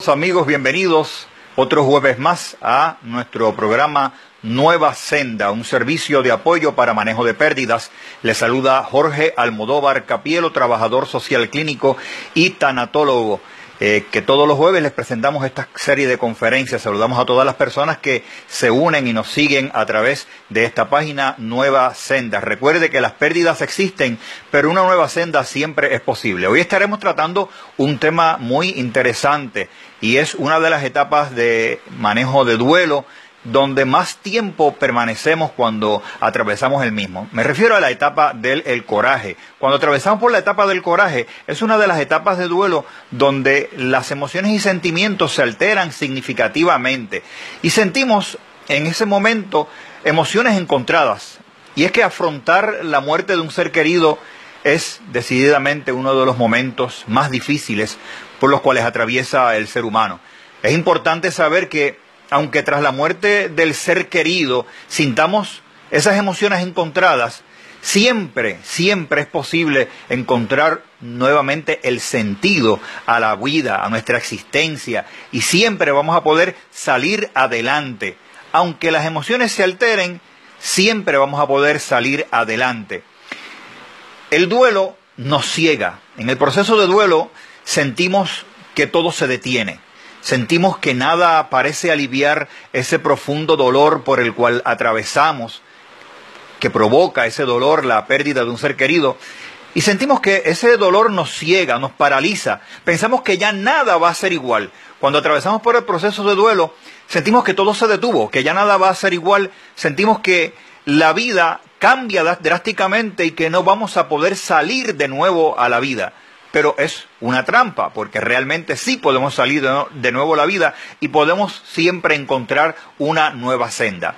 Saludos amigos, bienvenidos otro jueves más a nuestro programa Nueva Senda, un servicio de apoyo para manejo de pérdidas. Les saluda Jorge Almodóvar Capielo, trabajador social clínico y tanatólogo, que todos los jueves les presentamos esta serie de conferencias. Saludamos a todas las personas que se unen y nos siguen a través de esta página Nueva Senda. Recuerde que las pérdidas existen, pero una nueva senda siempre es posible. Hoy estaremos tratando un tema muy interesante y es una de las etapas de manejo de duelo donde más tiempo permanecemos cuando atravesamos el mismo. Me refiero a la etapa del coraje. Cuando atravesamos por la etapa del coraje, es una de las etapas de duelo donde las emociones y sentimientos se alteran significativamente. Y sentimos en ese momento emociones encontradas. Y es que afrontar la muerte de un ser querido es decididamente uno de los momentos más difíciles por los cuales atraviesa el ser humano. Es importante saber que aunque tras la muerte del ser querido sintamos esas emociones encontradas, siempre es posible encontrar nuevamente el sentido a la vida, a nuestra existencia, y siempre vamos a poder salir adelante. Aunque las emociones se alteren, siempre vamos a poder salir adelante. El duelo nos ciega. En el proceso de duelo sentimos que todo se detiene. Sentimos que nada parece aliviar ese profundo dolor por el cual atravesamos, que provoca ese dolor, la pérdida de un ser querido. Y sentimos que ese dolor nos ciega, nos paraliza. Pensamos que ya nada va a ser igual. Cuando atravesamos por el proceso de duelo, sentimos que todo se detuvo, que ya nada va a ser igual. Sentimos que la vida cambia drásticamente y que no vamos a poder salir de nuevo a la vida. Pero es una trampa, porque realmente sí podemos salir de nuevo a la vida y podemos siempre encontrar una nueva senda.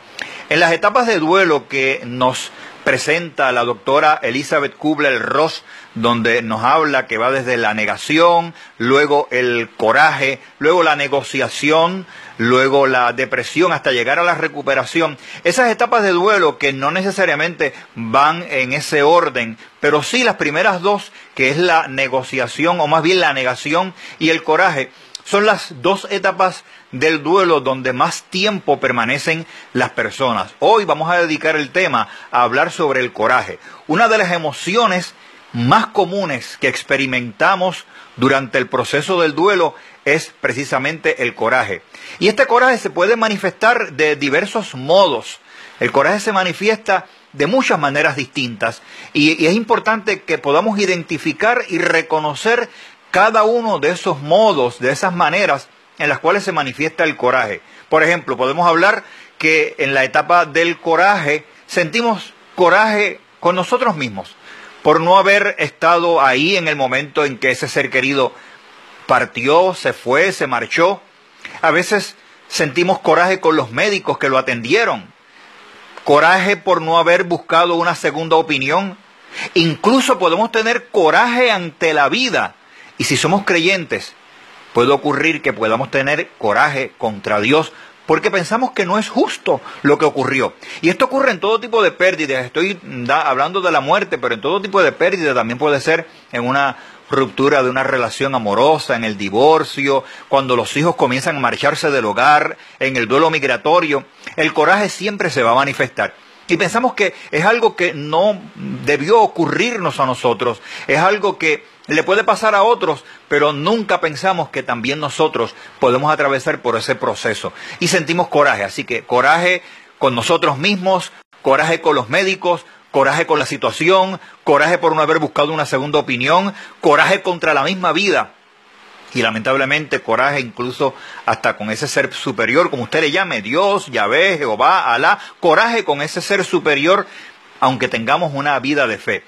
En las etapas de duelo que nos presenta la doctora Elizabeth Kubler-Ross, donde nos habla que va desde la negación, luego el coraje, luego la negociación, luego la depresión hasta llegar a la recuperación. Esas etapas de duelo que no necesariamente van en ese orden, pero sí las primeras dos, que es la negociación o más bien la negación y el coraje, son las dos etapas del duelo donde más tiempo permanecen las personas. Hoy vamos a dedicar el tema a hablar sobre el coraje, una de las emociones más comunes que experimentamos durante el proceso del duelo es precisamente el coraje. Y este coraje se puede manifestar de diversos modos. El coraje se manifiesta de muchas maneras distintas y es importante que podamos identificar y reconocer cada uno de esos modos, de esas maneras en las cuales se manifiesta el coraje. Por ejemplo, podemos hablar que en la etapa del coraje sentimos coraje con nosotros mismos por no haber estado ahí en el momento en que ese ser querido partió, se fue, se marchó. A veces sentimos coraje con los médicos que lo atendieron, coraje por no haber buscado una segunda opinión. Incluso podemos tener coraje ante la vida. Y si somos creyentes, puede ocurrir que podamos tener coraje contra Dios porque pensamos que no es justo lo que ocurrió. Y esto ocurre en todo tipo de pérdidas. Estoy hablando de la muerte, pero en todo tipo de pérdida también puede ser en una ruptura de una relación amorosa, en el divorcio, cuando los hijos comienzan a marcharse del hogar, en el duelo migratorio. El coraje siempre se va a manifestar. Y pensamos que es algo que no debió ocurrirnos a nosotros, es algo que le puede pasar a otros, pero nunca pensamos que también nosotros podemos atravesar por ese proceso. Y sentimos coraje, así que coraje con nosotros mismos, coraje con los médicos, coraje con la situación, coraje por no haber buscado una segunda opinión, coraje contra la misma vida. Y lamentablemente coraje incluso hasta con ese ser superior, como usted le llame, Dios, Yahvé, Jehová, Alá, coraje con ese ser superior, aunque tengamos una vida de fe.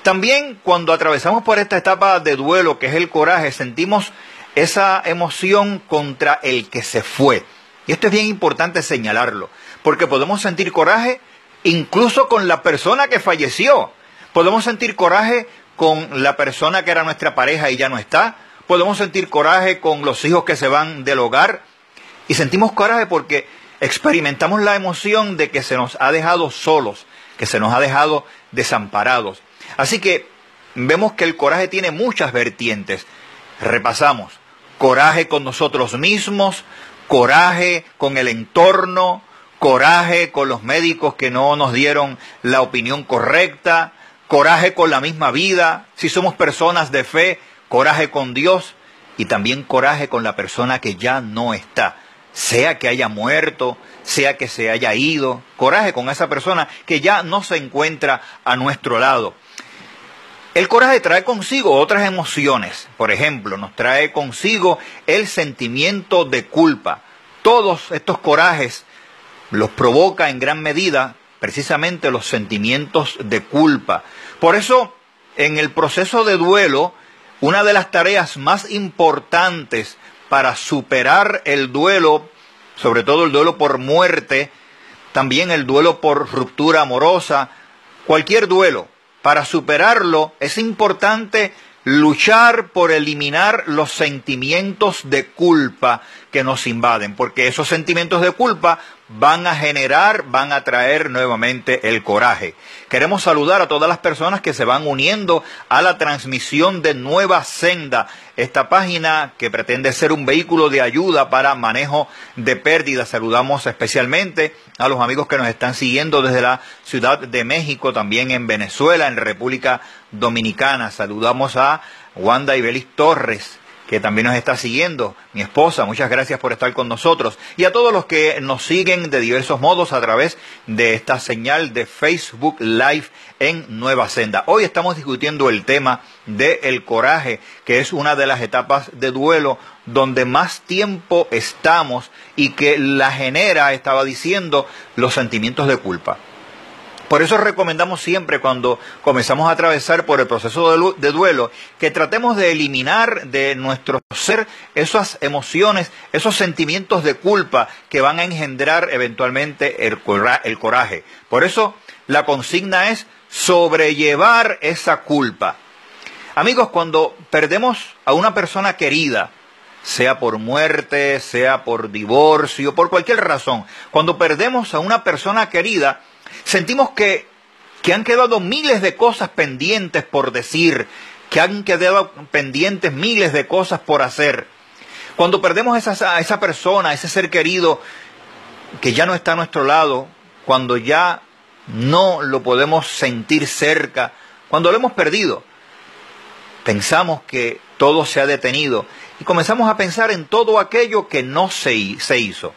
También cuando atravesamos por esta etapa de duelo, que es el coraje, sentimos esa emoción contra el que se fue. Y esto es bien importante señalarlo, porque podemos sentir coraje incluso con la persona que falleció. Podemos sentir coraje con la persona que era nuestra pareja y ya no está. Podemos sentir coraje con los hijos que se van del hogar. Y sentimos coraje porque experimentamos la emoción de que se nos ha dejado solos, que se nos ha dejado desamparados. Así que vemos que el coraje tiene muchas vertientes. Repasamos. coraje con nosotros mismos, coraje con el entorno, coraje con los médicos que no nos dieron la opinión correcta, coraje con la misma vida, si somos personas de fe, coraje con Dios y también coraje con la persona que ya no está, sea que haya muerto, sea que se haya ido, coraje con esa persona que ya no se encuentra a nuestro lado. El coraje trae consigo otras emociones, por ejemplo, nos trae consigo el sentimiento de culpa. Todos estos corajes los provoca en gran medida precisamente los sentimientos de culpa. Por eso, en el proceso de duelo, una de las tareas más importantes para superar el duelo, sobre todo el duelo por muerte, también el duelo por ruptura amorosa, cualquier duelo, para superarlo es importante luchar por eliminar los sentimientos de culpa que nos invaden, porque esos sentimientos de culpa van a traer nuevamente el coraje. Queremos saludar a todas las personas que se van uniendo a la transmisión de Nueva Senda, esta página que pretende ser un vehículo de ayuda para manejo de pérdidas. Saludamos especialmente a los amigos que nos están siguiendo desde la Ciudad de México, también en Venezuela, en República Dominicana. Saludamos a Wanda Ibelis Torres, que también nos está siguiendo, mi esposa, muchas gracias por estar con nosotros, y a todos los que nos siguen de diversos modos a través de esta señal de Facebook Live en Nueva Senda. Hoy estamos discutiendo el tema del coraje, que es una de las etapas de duelo donde más tiempo estamos y que la genera, estaba diciendo, los sentimientos de culpa. Por eso recomendamos siempre cuando comenzamos a atravesar por el proceso de duelo que tratemos de eliminar de nuestro ser esas emociones, esos sentimientos de culpa que van a engendrar eventualmente el coraje. Por eso la consigna es sobrellevar esa culpa. Amigos, cuando perdemos a una persona querida, sea por muerte, sea por divorcio, por cualquier razón, cuando perdemos a una persona querida, sentimos que han quedado miles de cosas pendientes por decir, que han quedado pendientes miles de cosas por hacer. Cuando perdemos a esa persona, a ese ser querido que ya no está a nuestro lado, cuando ya no lo podemos sentir cerca, cuando lo hemos perdido, pensamos que todo se ha detenido y comenzamos a pensar en todo aquello que no se hizo.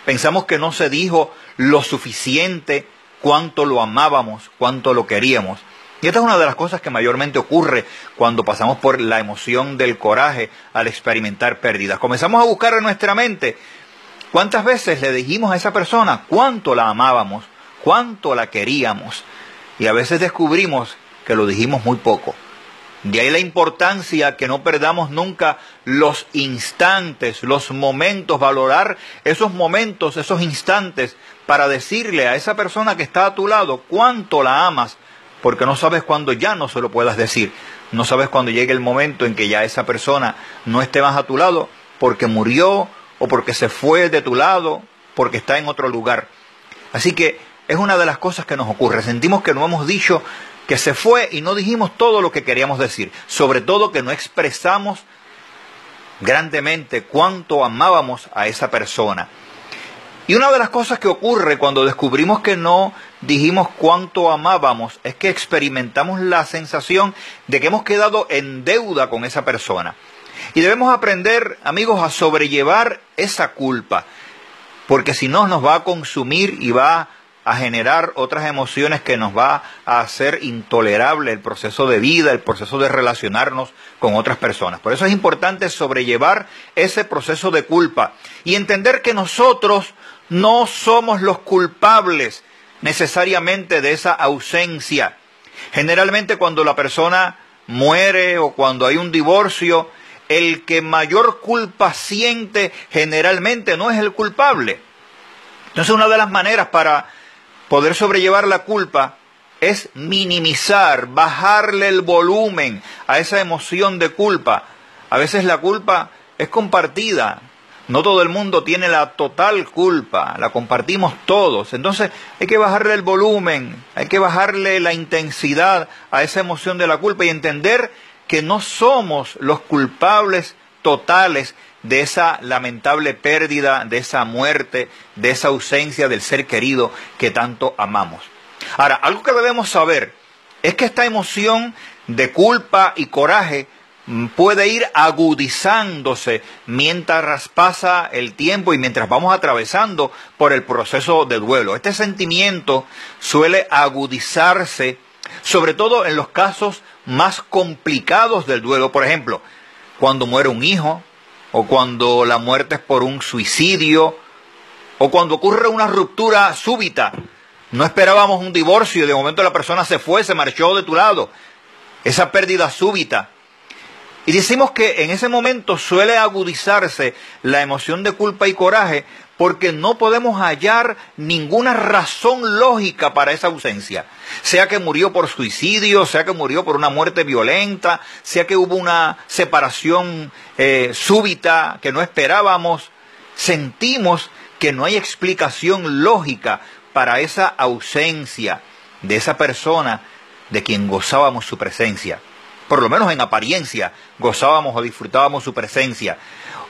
Pensamos que no se dijo lo suficiente, cuánto lo amábamos, cuánto lo queríamos. Y esta es una de las cosas que mayormente ocurre cuando pasamos por la emoción del coraje al experimentar pérdidas. Comenzamos a buscar en nuestra mente cuántas veces le dijimos a esa persona cuánto la amábamos, cuánto la queríamos. Y a veces descubrimos que lo dijimos muy poco. De ahí la importancia que no perdamos nunca los instantes, los momentos, valorar esos momentos, esos instantes para decirle a esa persona que está a tu lado cuánto la amas, porque no sabes cuándo ya no se lo puedas decir. No sabes cuándo llegue el momento en que ya esa persona no esté más a tu lado porque murió o porque se fue de tu lado, porque está en otro lugar. Así que es una de las cosas que nos ocurre. Sentimos que no hemos dicho que se fue y no dijimos todo lo que queríamos decir. Sobre todo que no expresamos grandemente cuánto amábamos a esa persona. Y una de las cosas que ocurre cuando descubrimos que no dijimos cuánto amábamos es que experimentamos la sensación de que hemos quedado en deuda con esa persona. Y debemos aprender, amigos, a sobrellevar esa culpa, porque si no nos va a consumir y va a generar otras emociones que nos va a hacer intolerable el proceso de vida, el proceso de relacionarnos con otras personas. Por eso es importante sobrellevar ese proceso de culpa y entender que nosotros no somos los culpables necesariamente de esa ausencia. Generalmente cuando la persona muere o cuando hay un divorcio, el que mayor culpa siente generalmente no es el culpable. Entonces una de las maneras para poder sobrellevar la culpa es minimizar, bajarle el volumen a esa emoción de culpa. A veces la culpa es compartida. No todo el mundo tiene la total culpa, la compartimos todos. Entonces hay que bajarle el volumen, hay que bajarle la intensidad a esa emoción de la culpa y entender que no somos los culpables totales de esa lamentable pérdida, de esa muerte, de esa ausencia del ser querido que tanto amamos. Ahora, algo que debemos saber es que esta emoción de culpa y coraje puede ir agudizándose mientras pasa el tiempo y mientras vamos atravesando por el proceso de duelo. Este sentimiento suele agudizarse, sobre todo en los casos más complicados del duelo. Por ejemplo, cuando muere un hijo, o cuando la muerte es por un suicidio, o cuando ocurre una ruptura súbita. No esperábamos un divorcio y de momento la persona se fue, se marchó de tu lado. Esa pérdida súbita. Y decimos que en ese momento suele agudizarse la emoción de culpa y coraje porque no podemos hallar ninguna razón lógica para esa ausencia. Sea que murió por suicidio, sea que murió por una muerte violenta, sea que hubo una separación súbita que no esperábamos. Sentimos que no hay explicación lógica para esa ausencia de esa persona de quien gozábamos su presencia. Por lo menos en apariencia, gozábamos o disfrutábamos su presencia,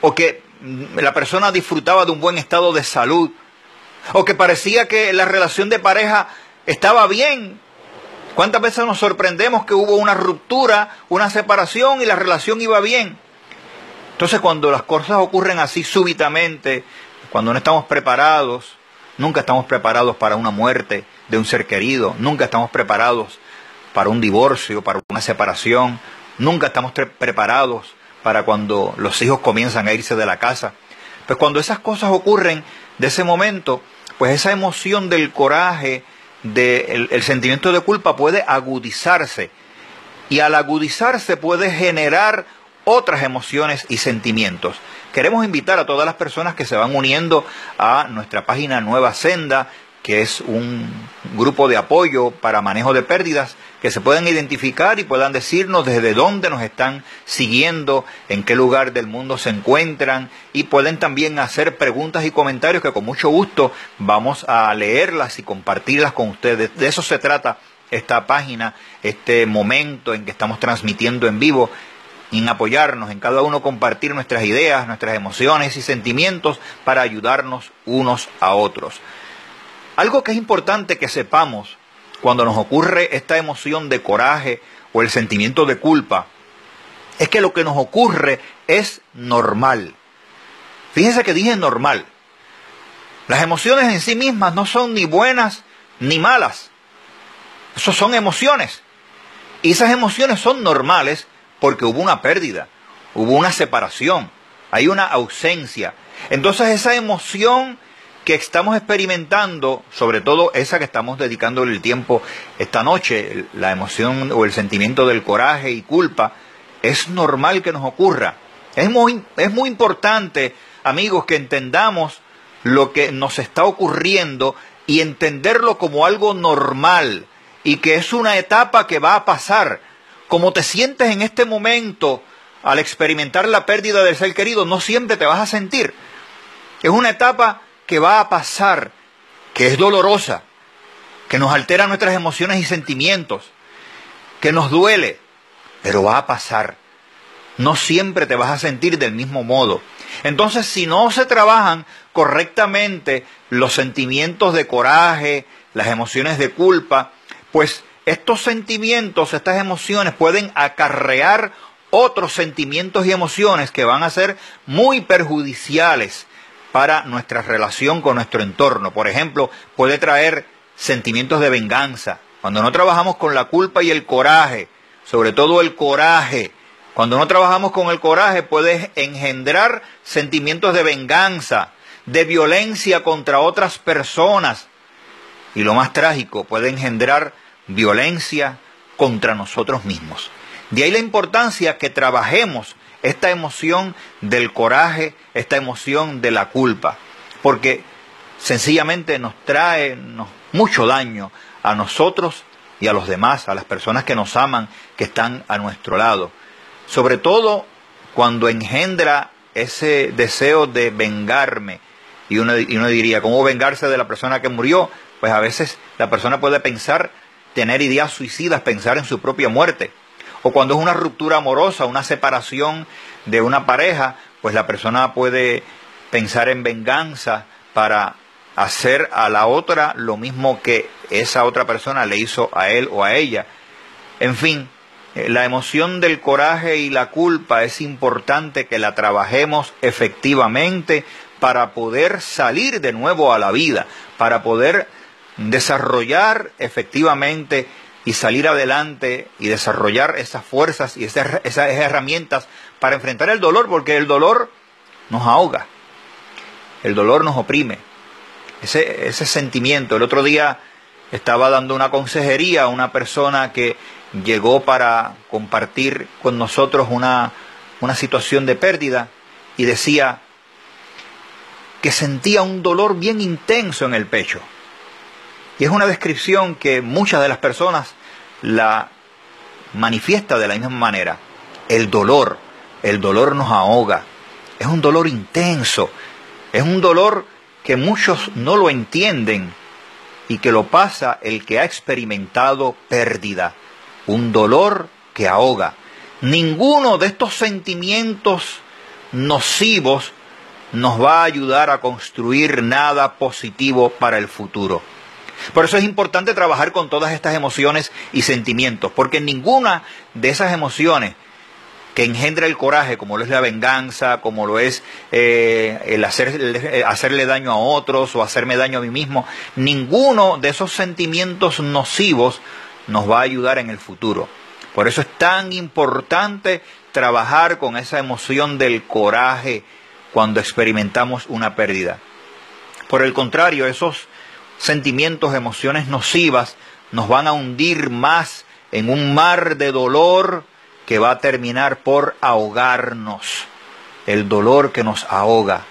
o que la persona disfrutaba de un buen estado de salud, o que parecía que la relación de pareja estaba bien. ¿Cuántas veces nos sorprendemos que hubo una ruptura, una separación y la relación iba bien? Entonces, cuando las cosas ocurren así súbitamente, cuando no estamos preparados, nunca estamos preparados para una muerte de un ser querido, nunca estamos preparados para un divorcio, para una separación. Nunca estamos preparados para cuando los hijos comienzan a irse de la casa. Pues cuando esas cosas ocurren de ese momento, pues esa emoción del coraje, el sentimiento de culpa puede agudizarse. Y al agudizarse puede generar otras emociones y sentimientos. Queremos invitar a todas las personas que se van uniendo a nuestra página Nueva Senda, que es un grupo de apoyo para manejo de pérdidas, que se puedan identificar y puedan decirnos desde dónde nos están siguiendo, en qué lugar del mundo se encuentran, y pueden también hacer preguntas y comentarios que con mucho gusto vamos a leerlas y compartirlas con ustedes. De eso se trata esta página, este momento en que estamos transmitiendo en vivo, en apoyarnos, en cada uno compartir nuestras ideas, nuestras emociones y sentimientos para ayudarnos unos a otros. Algo que es importante que sepamos cuando nos ocurre esta emoción de coraje o el sentimiento de culpa es que lo que nos ocurre es normal. Fíjense que dije normal. Las emociones en sí mismas no son ni buenas ni malas. Eso son emociones. Y esas emociones son normales porque hubo una pérdida, hubo una separación, hay una ausencia. Entonces esa emoción que estamos experimentando, sobre todo esa que estamos dedicándole el tiempo esta noche, la emoción o el sentimiento del coraje y culpa, es normal que nos ocurra. Es muy importante, amigos, que entendamos lo que nos está ocurriendo y entenderlo como algo normal y que es una etapa que va a pasar. Como te sientes en este momento al experimentar la pérdida del ser querido, no siempre te vas a sentir. Es una etapa que va a pasar, que es dolorosa, que nos altera nuestras emociones y sentimientos, que nos duele, pero va a pasar. No siempre te vas a sentir del mismo modo. Entonces, si no se trabajan correctamente los sentimientos de coraje, las emociones de culpa, pues estos sentimientos, estas emociones pueden acarrear otros sentimientos y emociones que van a ser muy perjudiciales para nuestra relación con nuestro entorno. Por ejemplo, puede traer sentimientos de venganza. Cuando no trabajamos con la culpa y el coraje, sobre todo el coraje, cuando no trabajamos con el coraje puede engendrar sentimientos de venganza, de violencia contra otras personas. Y lo más trágico, puede engendrar violencia contra nosotros mismos. De ahí la importancia que trabajemos esta emoción del coraje, esta emoción de la culpa, porque sencillamente nos trae mucho daño a nosotros y a los demás, a las personas que nos aman, que están a nuestro lado. Sobre todo cuando engendra ese deseo de vengarme. Y uno diría, ¿cómo vengarse de la persona que murió? Pues a veces la persona puede tener ideas suicidas, pensar en su propia muerte. O cuando es una ruptura amorosa, una separación de una pareja, pues la persona puede pensar en venganza para hacer a la otra lo mismo que esa otra persona le hizo a él o a ella. En fin, la emoción del coraje y la culpa es importante que la trabajemos efectivamente para poder salir de nuevo a la vida, para poder desarrollar efectivamente y salir adelante y desarrollar esas fuerzas y esas herramientas para enfrentar el dolor, porque el dolor nos ahoga, el dolor nos oprime, ese sentimiento. El otro día estaba dando una consejería a una persona que llegó para compartir con nosotros una situación de pérdida y decía que sentía un dolor bien intenso en el pecho. Y es una descripción que muchas de las personas la manifiesta de la misma manera. El dolor nos ahoga. Es un dolor intenso. Es un dolor que muchos no lo entienden y que lo pasa el que ha experimentado pérdida. Un dolor que ahoga. Ninguno de estos sentimientos nocivos nos va a ayudar a construir nada positivo para el futuro. Por eso es importante trabajar con todas estas emociones y sentimientos, porque ninguna de esas emociones que engendra el coraje, como lo es la venganza, como lo es el hacerle daño a otros o hacerme daño a mí mismo, ninguno de esos sentimientos nocivos nos va a ayudar en el futuro. Por eso es tan importante trabajar con esa emoción del coraje cuando experimentamos una pérdida. Por el contrario, esos sentimientos, emociones nocivas nos van a hundir más en un mar de dolor que va a terminar por ahogarnos. El dolor que nos ahoga.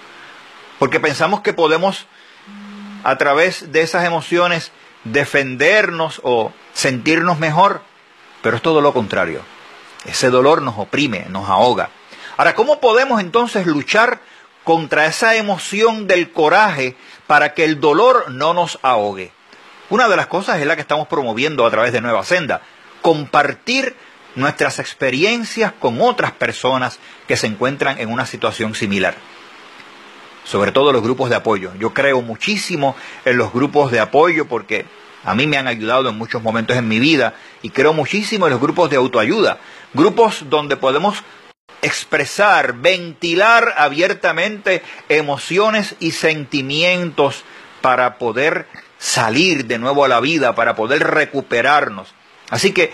Porque pensamos que podemos, a través de esas emociones, defendernos o sentirnos mejor, pero es todo lo contrario. Ese dolor nos oprime, nos ahoga. Ahora, ¿cómo podemos entonces luchar contra esa emoción del coraje para que el dolor no nos ahogue? Una de las cosas es la que estamos promoviendo a través de Nueva Senda: compartir nuestras experiencias con otras personas que se encuentran en una situación similar. Sobre todo los grupos de apoyo. Yo creo muchísimo en los grupos de apoyo porque a mí me han ayudado en muchos momentos en mi vida, y creo muchísimo en los grupos de autoayuda. Grupos donde podemos expresar, ventilar abiertamente emociones y sentimientos para poder salir de nuevo a la vida, para poder recuperarnos. Así que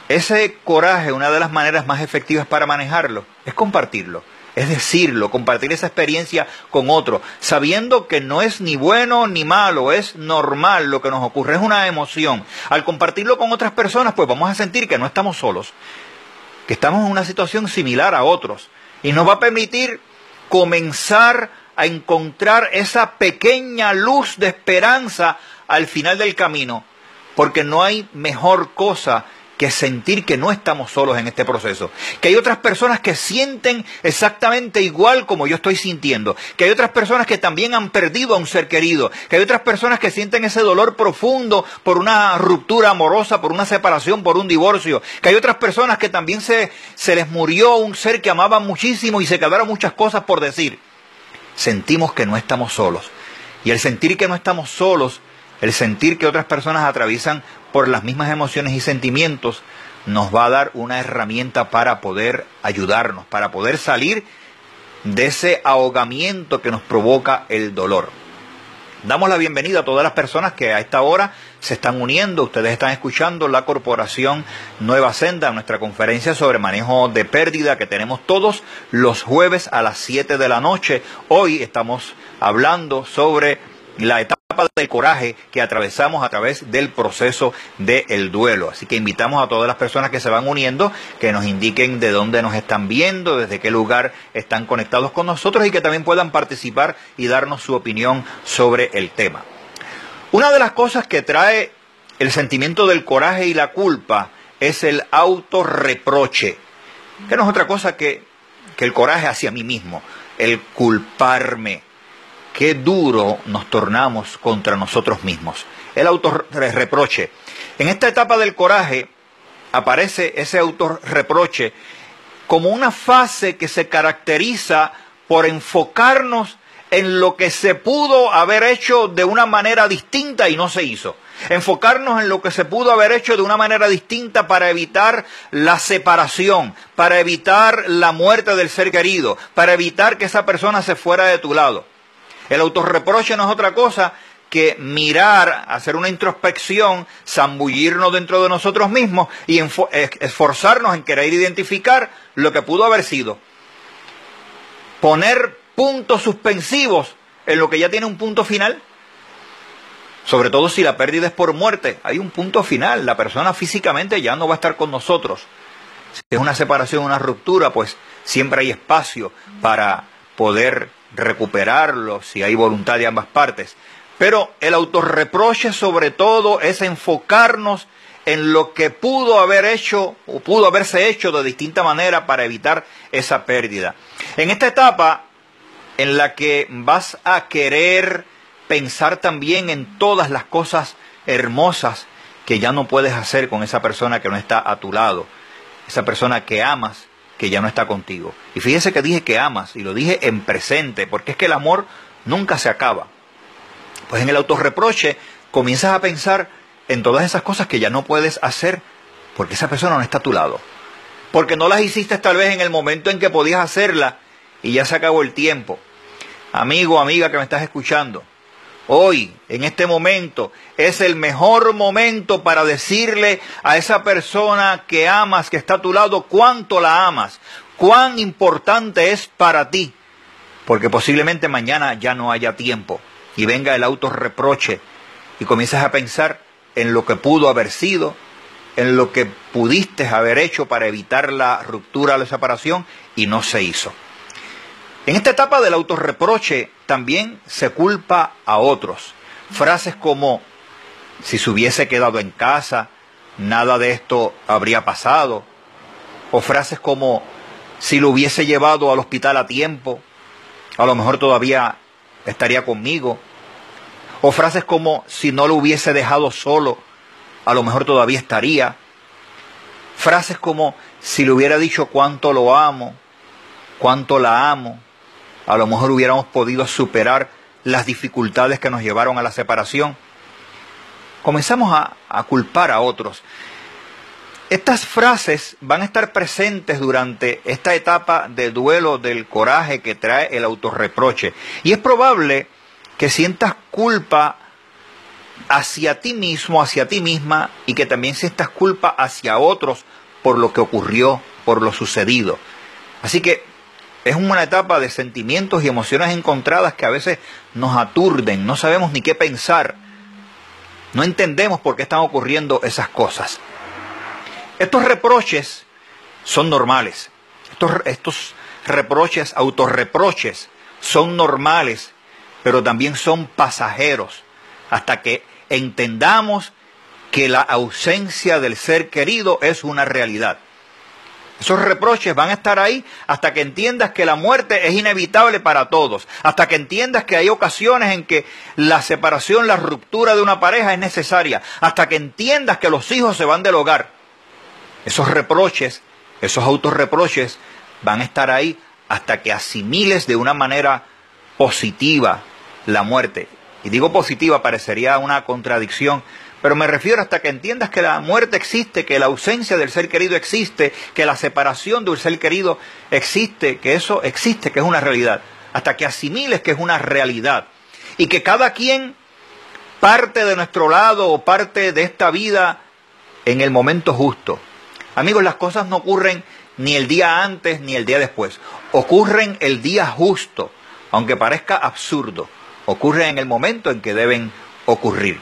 ese coraje, una de las maneras más efectivas para manejarlo es compartirlo, es decirlo, compartir esa experiencia con otro, sabiendo que no es ni bueno ni malo, es normal lo que nos ocurre, es una emoción. Al compartirlo con otras personas, pues vamos a sentir que no estamos solos, que estamos en una situación similar a otros, y nos va a permitir comenzar a encontrar esa pequeña luz de esperanza al final del camino, porque no hay mejor cosa que sentir que no estamos solos en este proceso, que hay otras personas que sienten exactamente igual como yo estoy sintiendo, que hay otras personas que también han perdido a un ser querido, que hay otras personas que sienten ese dolor profundo por una ruptura amorosa, por una separación, por un divorcio, que hay otras personas que también se les murió un ser que amaban muchísimo y se quedaron muchas cosas por decir. Sentimos que no estamos solos, y el sentir que no estamos solos, el sentir que otras personas atraviesan por las mismas emociones y sentimientos, nos va a dar una herramienta para poder ayudarnos, para poder salir de ese ahogamiento que nos provoca el dolor. Damos la bienvenida a todas las personas que a esta hora se están uniendo. Ustedes están escuchando la Corporación Nueva Senda, nuestra conferencia sobre manejo de pérdida que tenemos todos los jueves a las 7 de la noche. Hoy estamos hablando sobre la etapa del coraje que atravesamos a través del proceso del duelo. Así que invitamos a todas las personas que se van uniendo, que nos indiquen de dónde nos están viendo, desde qué lugar están conectados con nosotros, y que también puedan participar y darnos su opinión sobre el tema. Una de las cosas que trae el sentimiento del coraje y la culpa es el autorreproche, que no es otra cosa que el coraje hacia mí mismo, el culparme. Qué duro nos tornamos contra nosotros mismos. El autorreproche. En esta etapa del coraje aparece ese autorreproche como una fase que se caracteriza por enfocarnos en lo que se pudo haber hecho de una manera distinta y no se hizo. Enfocarnos en lo que se pudo haber hecho de una manera distinta para evitar la separación, para evitar la muerte del ser querido, para evitar que esa persona se fuera de tu lado. El autorreproche no es otra cosa que mirar, hacer una introspección, zambullirnos dentro de nosotros mismos y esforzarnos en querer identificar lo que pudo haber sido. Poner puntos suspensivos en lo que ya tiene un punto final. Sobre todo si la pérdida es por muerte, hay un punto final, la persona físicamente ya no va a estar con nosotros. Si es una separación, una ruptura, pues siempre hay espacio para poder recuperarlo si hay voluntad de ambas partes. Pero el autorreproche sobre todo es enfocarnos en lo que pudo haber hecho o pudo haberse hecho de distinta manera para evitar esa pérdida. En esta etapa en la que vas a querer pensar también en todas las cosas hermosas que ya no puedes hacer con esa persona que no está a tu lado, esa persona que amas, que ya no está contigo. Y fíjese que dije que amas, y lo dije en presente, porque es que el amor nunca se acaba. Pues en el autorreproche comienzas a pensar en todas esas cosas que ya no puedes hacer porque esa persona no está a tu lado. Porque no las hiciste tal vez en el momento en que podías hacerlas y ya se acabó el tiempo. Amigo, amiga que me estás escuchando, hoy, en este momento, es el mejor momento para decirle a esa persona que amas, que está a tu lado, cuánto la amas, cuán importante es para ti, porque posiblemente mañana ya no haya tiempo y venga el autorreproche y comienzas a pensar en lo que pudo haber sido, en lo que pudiste haber hecho para evitar la ruptura, la separación, y no se hizo. En esta etapa del autorreproche también se culpa a otros. Frases como, si se hubiese quedado en casa, nada de esto habría pasado. O frases como, si lo hubiese llevado al hospital a tiempo, a lo mejor todavía estaría conmigo. O frases como, si no lo hubiese dejado solo, a lo mejor todavía estaría. Frases como, si le hubiera dicho cuánto lo amo, cuánto la amo, a lo mejor hubiéramos podido superar las dificultades que nos llevaron a la separación. Comenzamos a culpar a otros. Estas frases van a estar presentes durante esta etapa de duelo del coraje que trae el autorreproche. Y es probable que sientas culpa hacia ti mismo, hacia ti misma, y que también sientas culpa hacia otros por lo que ocurrió, por lo sucedido. Así que es una etapa de sentimientos y emociones encontradas que a veces nos aturden, no sabemos ni qué pensar, no entendemos por qué están ocurriendo esas cosas. Estos reproches son normales, estos reproches, autorreproches, son normales, pero también son pasajeros, hasta que entendamos que la ausencia del ser querido es una realidad. Esos reproches van a estar ahí hasta que entiendas que la muerte es inevitable para todos, hasta que entiendas que hay ocasiones en que la separación, la ruptura de una pareja es necesaria, hasta que entiendas que los hijos se van del hogar. Esos reproches, esos autorreproches van a estar ahí hasta que asimiles de una manera positiva la muerte. Y digo positiva, parecería una contradicción, pero me refiero hasta que entiendas que la muerte existe, que la ausencia del ser querido existe, que la separación del ser querido existe, que eso existe, que es una realidad. Hasta que asimiles que es una realidad. Y que cada quien parte de nuestro lado o parte de esta vida en el momento justo. Amigos, las cosas no ocurren ni el día antes ni el día después. Ocurren el día justo, aunque parezca absurdo. Ocurren en el momento en que deben ocurrir.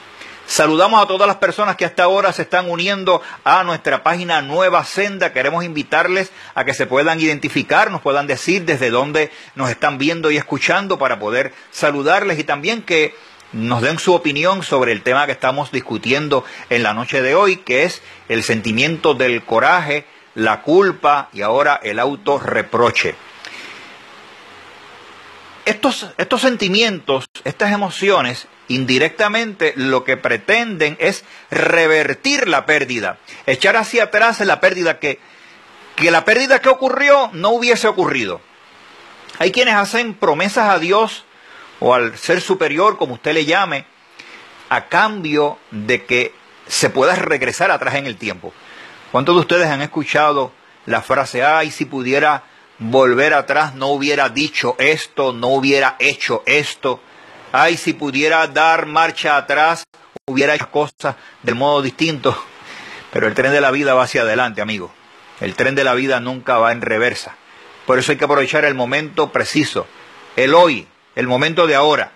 Saludamos a todas las personas que hasta ahora se están uniendo a nuestra página Nueva Senda. Queremos invitarles a que se puedan identificar, nos puedan decir desde dónde nos están viendo y escuchando para poder saludarles, y también que nos den su opinión sobre el tema que estamos discutiendo en la noche de hoy, que es el sentimiento del coraje, la culpa y ahora el autorreproche. estos sentimientos, estas emociones, indirectamente lo que pretenden es revertir la pérdida, echar hacia atrás la pérdida que la pérdida que ocurrió no hubiese ocurrido. Hay quienes hacen promesas a Dios o al ser superior, como usted le llame, a cambio de que se pueda regresar atrás en el tiempo. ¿Cuántos de ustedes han escuchado la frase, ay, si pudiera volver atrás no hubiera dicho esto, no hubiera hecho esto? Ay, si pudiera dar marcha atrás, hubiera hecho cosas del modo distinto. Pero el tren de la vida va hacia adelante, amigo. El tren de la vida nunca va en reversa. Por eso hay que aprovechar el momento preciso, el hoy, el momento de ahora.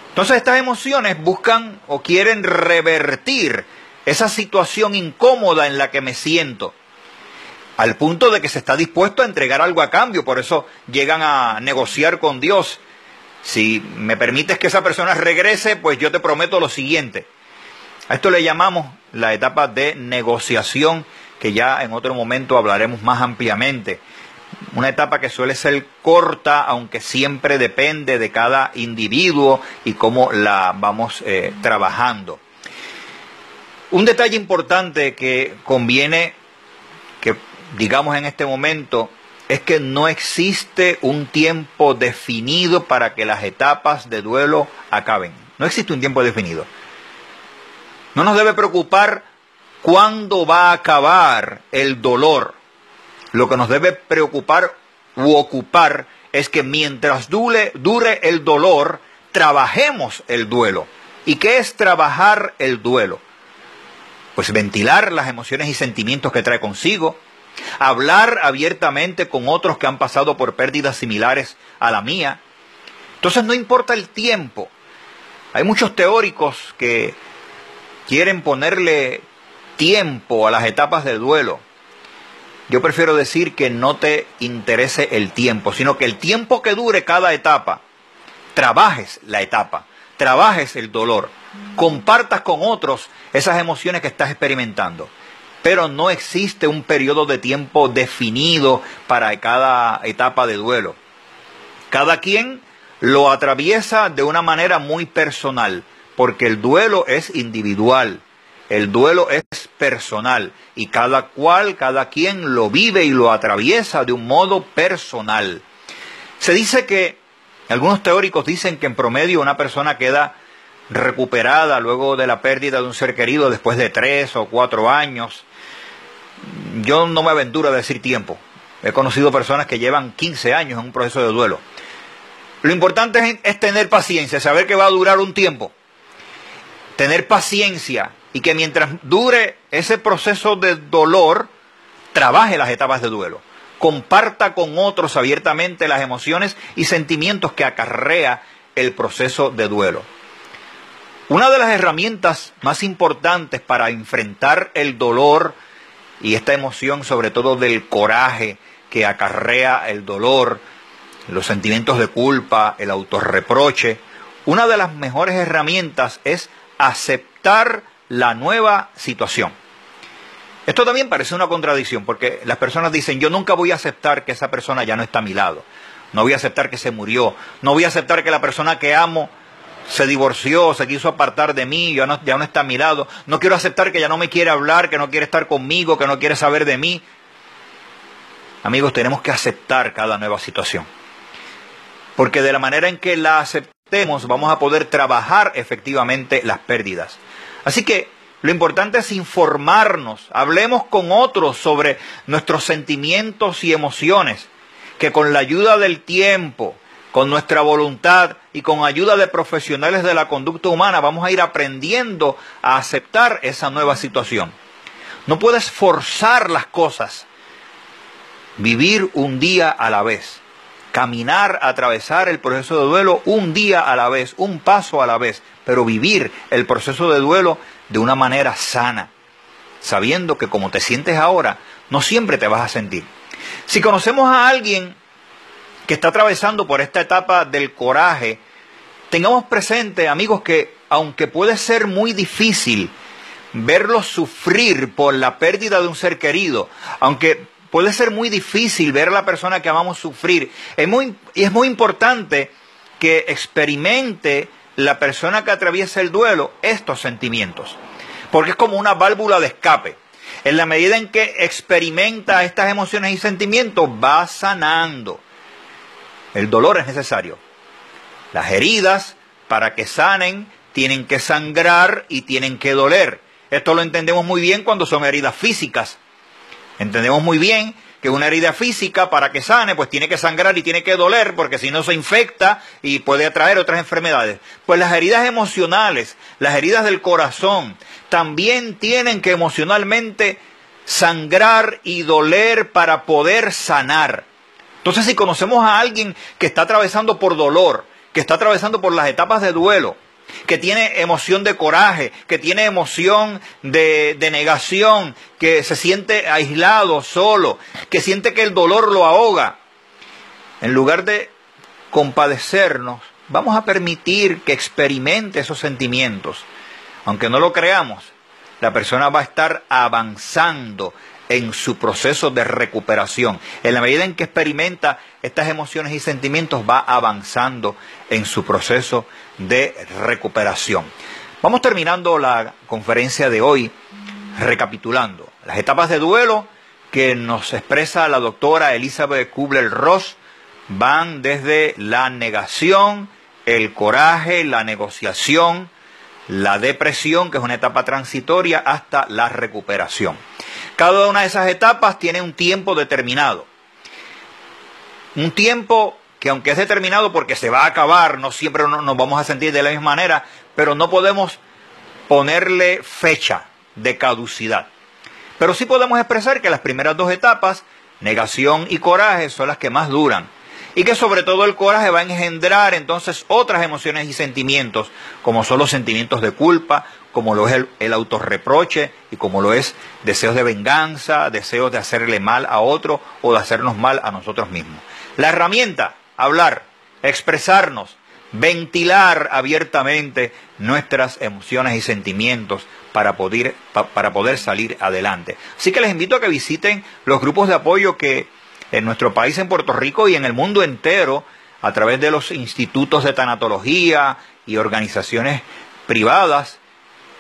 Entonces estas emociones buscan o quieren revertir esa situación incómoda en la que me siento, al punto de que se está dispuesto a entregar algo a cambio. Por eso llegan a negociar con Dios. Si me permites que esa persona regrese, pues yo te prometo lo siguiente. A esto le llamamos la etapa de negociación, que ya en otro momento hablaremos más ampliamente. Una etapa que suele ser corta, aunque siempre depende de cada individuo y cómo la vamos trabajando. Un detalle importante que conviene que digamos en este momento es que no existe un tiempo definido para que las etapas de duelo acaben. No existe un tiempo definido. No nos debe preocupar cuándo va a acabar el dolor. Lo que nos debe preocupar u ocupar es que mientras dure el dolor, trabajemos el duelo. ¿Y qué es trabajar el duelo? Pues ventilar las emociones y sentimientos que trae consigo, hablar abiertamente con otros que han pasado por pérdidas similares a la mía. Entonces no importa el tiempo. Hay muchos teóricos que quieren ponerle tiempo a las etapas del duelo. Yo prefiero decir que no te interese el tiempo, sino que el tiempo que dure cada etapa, trabajes la etapa, trabajes el dolor, compartas con otros esas emociones que estás experimentando. Pero no existe un periodo de tiempo definido para cada etapa de duelo. Cada quien lo atraviesa de una manera muy personal, porque el duelo es individual, el duelo es personal, y cada quien lo vive y lo atraviesa de un modo personal. Se dice que, algunos teóricos dicen que en promedio una persona queda recuperada luego de la pérdida de un ser querido después de 3 o 4 años. Yo no me aventuro a decir tiempo. He conocido personas que llevan 15 años en un proceso de duelo. Lo importante es tener paciencia, saber que va a durar un tiempo. Tener paciencia y que mientras dure ese proceso de dolor, trabaje las etapas de duelo. Comparta con otros abiertamente las emociones y sentimientos que acarrea el proceso de duelo. Una de las herramientas más importantes para enfrentar el dolor y esta emoción, sobre todo del coraje que acarrea el dolor, los sentimientos de culpa, el autorreproche, una de las mejores herramientas es aceptar la nueva situación. Esto también parece una contradicción, porque las personas dicen, yo nunca voy a aceptar que esa persona ya no está a mi lado, no voy a aceptar que se murió, no voy a aceptar que la persona que amo se divorció, se quiso apartar de mí, ya no está a mi lado, no quiero aceptar que ya no me quiere hablar, que no quiere estar conmigo, que no quiere saber de mí. Amigos, tenemos que aceptar cada nueva situación, porque de la manera en que la aceptemos vamos a poder trabajar efectivamente las pérdidas. Así que lo importante es informarnos, hablemos con otros sobre nuestros sentimientos y emociones, que con la ayuda del tiempo, con nuestra voluntad y con ayuda de profesionales de la conducta humana vamos a ir aprendiendo a aceptar esa nueva situación. No puedes forzar las cosas. Vivir un día a la vez. Caminar, atravesar el proceso de duelo un día a la vez, un paso a la vez, pero vivir el proceso de duelo de una manera sana, sabiendo que como te sientes ahora, no siempre te vas a sentir. Si conocemos a alguien que está atravesando por esta etapa del coraje, tengamos presente, amigos, que aunque puede ser muy difícil verlos sufrir por la pérdida de un ser querido, aunque puede ser muy difícil ver a la persona que amamos sufrir. Es muy importante que experimente la persona que atraviesa el duelo estos sentimientos, porque es como una válvula de escape. En la medida en que experimenta estas emociones y sentimientos, va sanando. El dolor es necesario. Las heridas, para que sanen, tienen que sangrar y tienen que doler. Esto lo entendemos muy bien cuando son heridas físicas. Entendemos muy bien que una herida física, para que sane, pues tiene que sangrar y tiene que doler, porque si no se infecta y puede atraer otras enfermedades. Pues las heridas emocionales, las heridas del corazón, también tienen que emocionalmente sangrar y doler para poder sanar. Entonces, si conocemos a alguien que está atravesando por dolor, que está atravesando por las etapas de duelo, que tiene emoción de coraje, que tiene emoción de negación, que se siente aislado, solo, que siente que el dolor lo ahoga, en lugar de compadecernos, vamos a permitir que experimente esos sentimientos. Aunque no lo creamos, la persona va a estar avanzando en su proceso de recuperación. En la medida en que experimenta estas emociones y sentimientos, va avanzando en su proceso de recuperación. Vamos terminando la conferencia de hoy recapitulando las etapas de duelo que nos expresa la doctora Elizabeth Kubler-Ross. Van desde la negación, el coraje, la negociación, la depresión, que es una etapa transitoria, hasta la recuperación. Cada una de esas etapas tiene un tiempo determinado. Un tiempo que, aunque es determinado porque se va a acabar, no siempre nos vamos a sentir de la misma manera, pero no podemos ponerle fecha de caducidad. Pero sí podemos expresar que las primeras dos etapas, negación y coraje, son las que más duran. Y que sobre todo el coraje va a engendrar entonces otras emociones y sentimientos, como son los sentimientos de culpa, como lo es el autorreproche y como lo es deseos de venganza, deseos de hacerle mal a otro o de hacernos mal a nosotros mismos. La herramienta, hablar, expresarnos, ventilar abiertamente nuestras emociones y sentimientos para poder salir adelante. Así que les invito a que visiten los grupos de apoyo que en nuestro país, en Puerto Rico y en el mundo entero, a través de los institutos de tanatología y organizaciones privadas,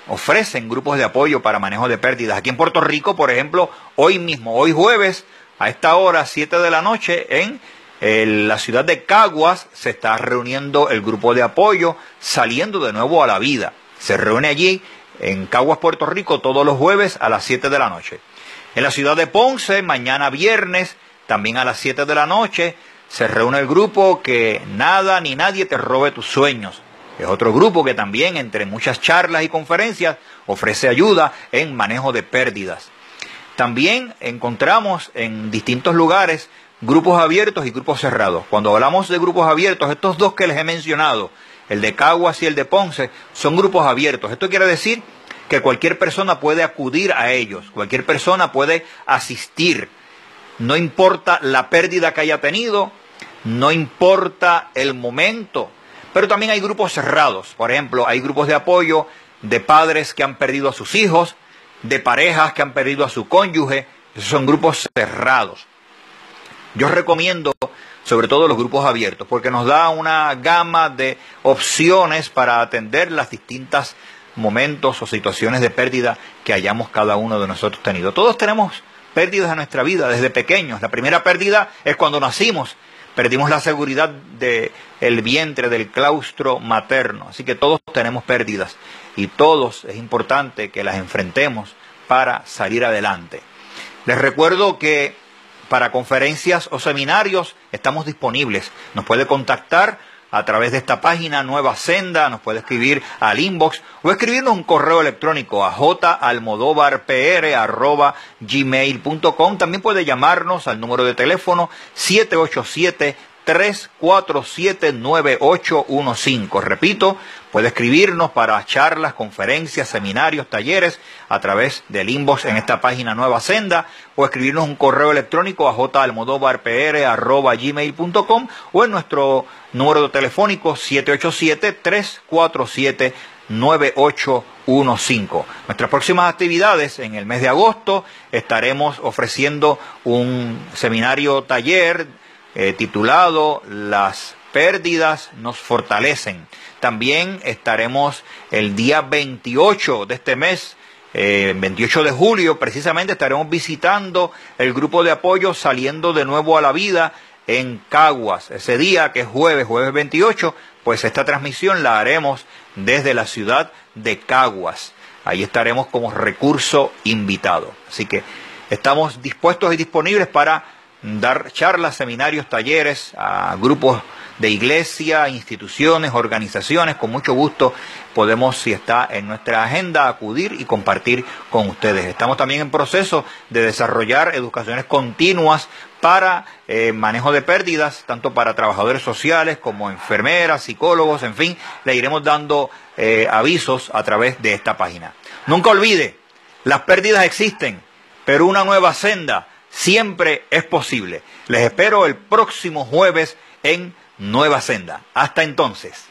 ofrecen grupos de apoyo para manejo de pérdidas. Aquí en Puerto Rico, por ejemplo, hoy mismo, hoy jueves, a esta hora, 7 de la noche, en la ciudad de Caguas, se está reuniendo el grupo de apoyo Saliendo de Nuevo a la Vida. Se reúne allí, en Caguas, Puerto Rico, todos los jueves a las 7 de la noche. En la ciudad de Ponce, mañana viernes, también a las 7 de la noche, se reúne el grupo Que Nada ni Nadie te robe tus sueños. Es otro grupo que también, entre muchas charlas y conferencias, ofrece ayuda en manejo de pérdidas. También encontramos en distintos lugares grupos abiertos y grupos cerrados. Cuando hablamos de grupos abiertos, estos dos que les he mencionado, el de Caguas y el de Ponce, son grupos abiertos. Esto quiere decir que cualquier persona puede acudir a ellos, cualquier persona puede asistir. No importa la pérdida que haya tenido, no importa el momento, pero también hay grupos cerrados. Por ejemplo, hay grupos de apoyo de padres que han perdido a sus hijos, de parejas que han perdido a su cónyuge. Esos son grupos cerrados. Yo recomiendo sobre todo los grupos abiertos, porque nos da una gama de opciones para atender las distintas momentos o situaciones de pérdida que hayamos cada uno de nosotros tenido. Todos tenemos pérdidas en nuestra vida desde pequeños. La primera pérdida es cuando nacimos. Perdimos la seguridad del vientre, del claustro materno. Así que todos tenemos pérdidas y todos es importante que las enfrentemos para salir adelante. Les recuerdo que para conferencias o seminarios estamos disponibles. Nos puede contactar a través de esta página Nueva Senda, nos puede escribir al inbox o escribirnos un correo electrónico a jalmodovarpr@gmail.com. También puede llamarnos al número de teléfono 787 347-9815. Repito, puede escribirnos para charlas, conferencias, seminarios, talleres a través del inbox en esta página Nueva Senda, o escribirnos un correo electrónico a jalmodovarpr@gmail.com, o en nuestro número telefónico 787-347-9815. Nuestras próximas actividades en el mes de agosto estaremos ofreciendo un seminario taller titulado Las pérdidas nos fortalecen. También estaremos el día 28 de este mes, 28 de julio, precisamente estaremos visitando el grupo de apoyo Saliendo de Nuevo a la Vida en Caguas. Ese día, que es jueves 28, pues esta transmisión la haremos desde la ciudad de Caguas. Ahí estaremos como recurso invitado. Así que estamos dispuestos y disponibles para dar charlas, seminarios, talleres a grupos de iglesia, instituciones, organizaciones. Con mucho gusto podemos, si está en nuestra agenda, acudir y compartir con ustedes. Estamos también en proceso de desarrollar educaciones continuas para manejo de pérdidas, tanto para trabajadores sociales como enfermeras, psicólogos, en fin, le iremos dando avisos a través de esta página. Nunca olvide, las pérdidas existen, pero una nueva senda siempre es posible. Les espero el próximo jueves en Nueva Senda. Hasta entonces.